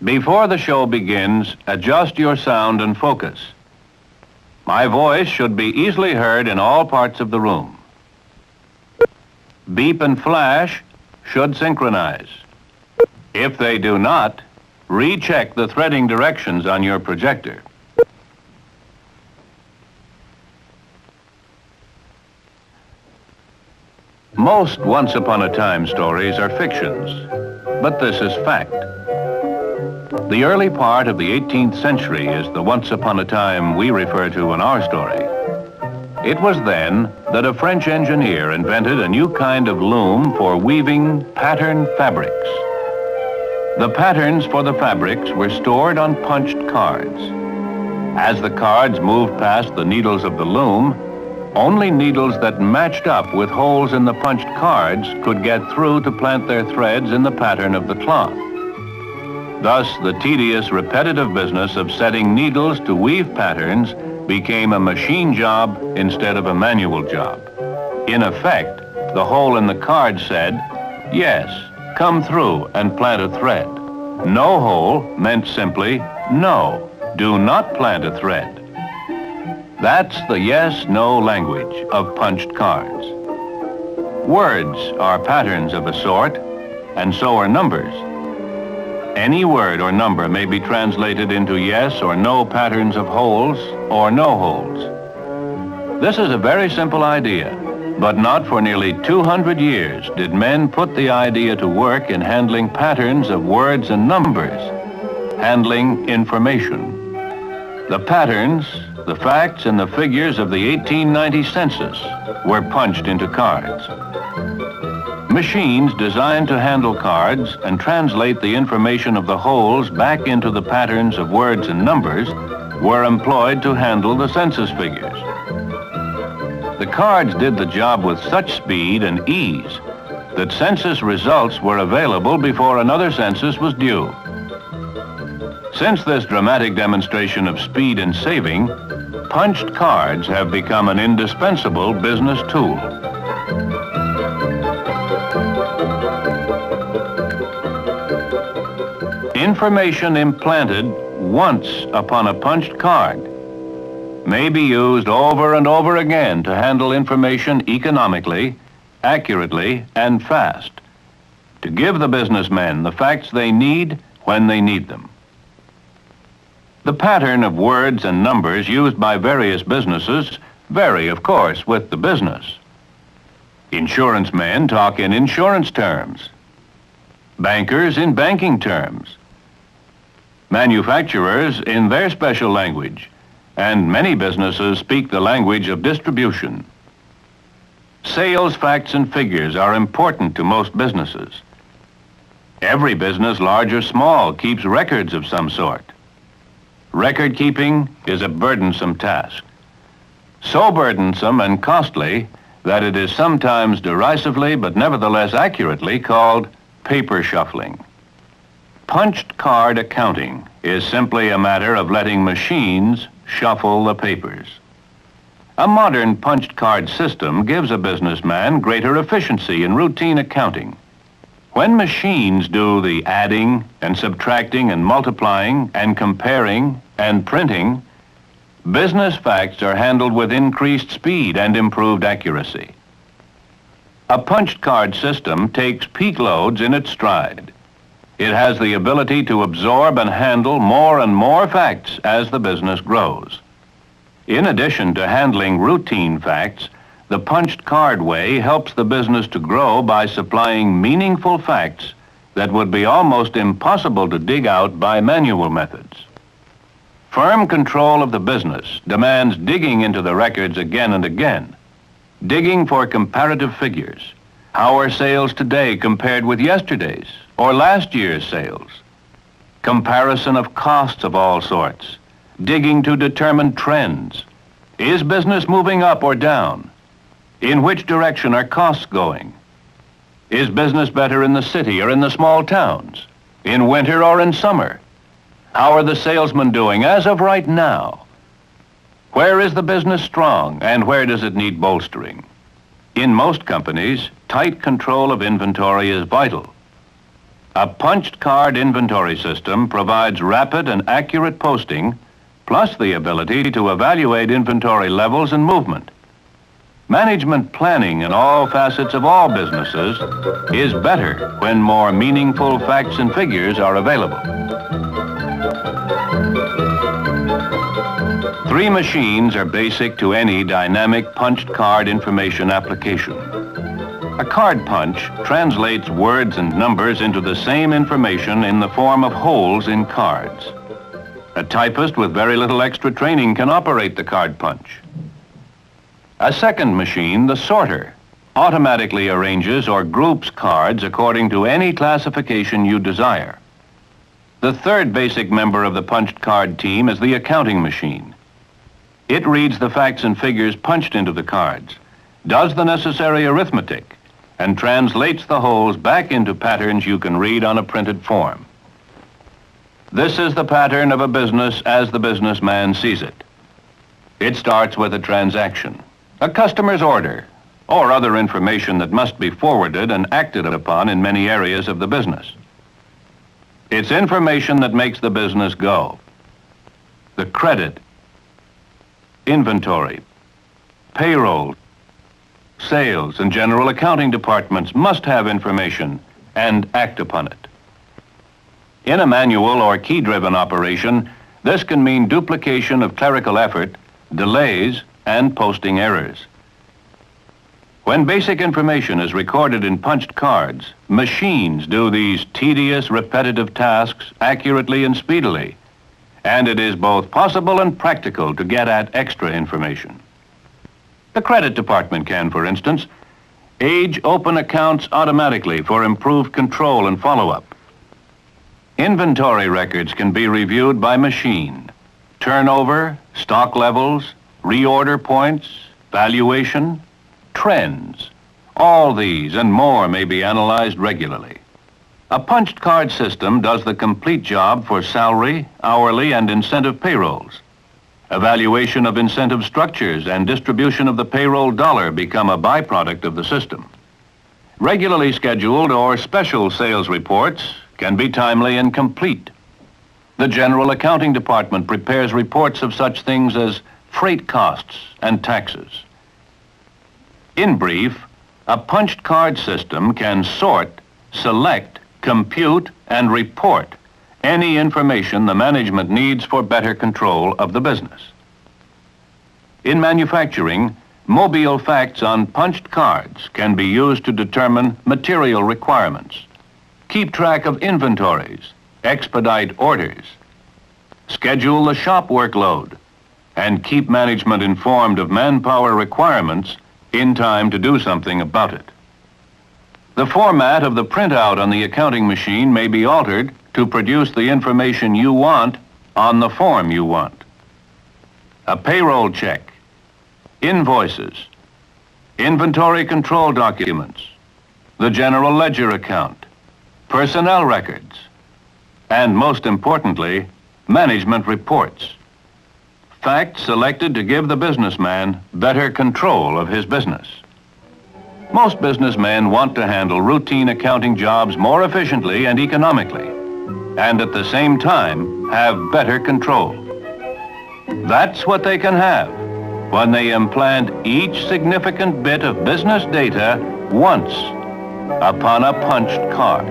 Before the show begins, adjust your sound and focus. My voice should be easily heard in all parts of the room. Beep and flash should synchronize. If they do not, recheck the threading directions on your projector. Most once-upon-a-time stories are fictions, but this is fact. The early part of the 18th century is the once-upon-a-time we refer to in our story. It was then that a French engineer invented a new kind of loom for weaving patterned fabrics. The patterns for the fabrics were stored on punched cards. As the cards moved past the needles of the loom, only needles that matched up with holes in the punched cards could get through to plant their threads in the pattern of the cloth. Thus, the tedious, repetitive business of setting needles to weave patterns became a machine job instead of a manual job. In effect, the hole in the card said, "Yes, come through and plant a thread." No hole meant simply, "No, do not plant a thread." That's the yes-no language of punched cards. Words are patterns of a sort, and so are numbers. Any word or number may be translated into yes or no patterns of holes or no holes. This is a very simple idea, but not for nearly 200 years did men put the idea to work in handling patterns of words and numbers, handling information. The patterns, the facts, and the figures of the 1890 census were punched into cards. Machines designed to handle cards and translate the information of the holes back into the patterns of words and numbers were employed to handle the census figures. The cards did the job with such speed and ease that census results were available before another census was due. Since this dramatic demonstration of speed and saving, punched cards have become an indispensable business tool. Information implanted once upon a punched card may be used over and over again to handle information economically, accurately, and fast, to give the businessmen the facts they need when they need them. The pattern of words and numbers used by various businesses vary, of course, with the business. Insurance men talk in insurance terms, bankers in banking terms, manufacturers in their special language, and many businesses speak the language of distribution. Sales facts and figures are important to most businesses. Every business, large or small, keeps records of some sort. Record keeping is a burdensome task. So burdensome and costly that it is sometimes derisively but nevertheless accurately called paper shuffling. Punched card accounting is simply a matter of letting machines shuffle the papers. A modern punched card system gives a businessman greater efficiency in routine accounting. When machines do the adding and subtracting and multiplying and comparing and printing, business facts are handled with increased speed and improved accuracy. A punched card system takes peak loads in its stride. It has the ability to absorb and handle more and more facts as the business grows. In addition to handling routine facts, the punched card way helps the business to grow by supplying meaningful facts that would be almost impossible to dig out by manual methods. Firm control of the business demands digging into the records again and again, digging for comparative figures. How are sales today compared with yesterday's or last year's sales? Comparison of costs of all sorts, digging to determine trends. Is business moving up or down? In which direction are costs going? Is business better in the city or in the small towns? In winter or in summer? How are the salesmen doing as of right now? Where is the business strong and where does it need bolstering? In most companies, tight control of inventory is vital. A punched card inventory system provides rapid and accurate posting, plus the ability to evaluate inventory levels and movement. Management planning in all facets of all businesses is better when more meaningful facts and figures are available. 3 machines are basic to any dynamic punched card information application. A card punch translates words and numbers into the same information in the form of holes in cards. A typist with very little extra training can operate the card punch. A second machine, the sorter, automatically arranges or groups cards according to any classification you desire. The third basic member of the punched card team is the accounting machine. It reads the facts and figures punched into the cards, does the necessary arithmetic, and translates the holes back into patterns you can read on a printed form. This is the pattern of a business as the businessman sees it. It starts with a transaction, a customer's order, or other information that must be forwarded and acted upon in many areas of the business. It's information that makes the business go. The credit, inventory, payroll, sales, and general accounting departments must have information and act upon it. In a manual or key-driven operation, this can mean duplication of clerical effort, delays, and posting errors. When basic information is recorded in punched cards, machines do these tedious, repetitive tasks accurately and speedily, and it is both possible and practical to get at extra information. The credit department can, for instance, age open accounts automatically for improved control and follow-up. Inventory records can be reviewed by machine. Turnover, stock levels, reorder points, valuation, trends. All these and more may be analyzed regularly. A punched card system does the complete job for salary, hourly, and incentive payrolls. Evaluation of incentive structures and distribution of the payroll dollar become a byproduct of the system. Regularly scheduled or special sales reports can be timely and complete. The General Accounting Department prepares reports of such things as freight costs and taxes. In brief, a punched card system can sort, select, compute, and report any information the management needs for better control of the business. In manufacturing, mobile facts on punched cards can be used to determine material requirements, keep track of inventories, expedite orders, schedule the shop workload, and keep management informed of manpower requirements in time to do something about it. The format of the printout on the accounting machine may be altered to produce the information you want on the form you want. A payroll check, invoices, inventory control documents, the general ledger account, personnel records, and most importantly, management reports. Facts selected to give the businessman better control of his business. Most businessmen want to handle routine accounting jobs more efficiently and economically, and at the same time have better control. That's what they can have when they implant each significant bit of business data once upon a punched card.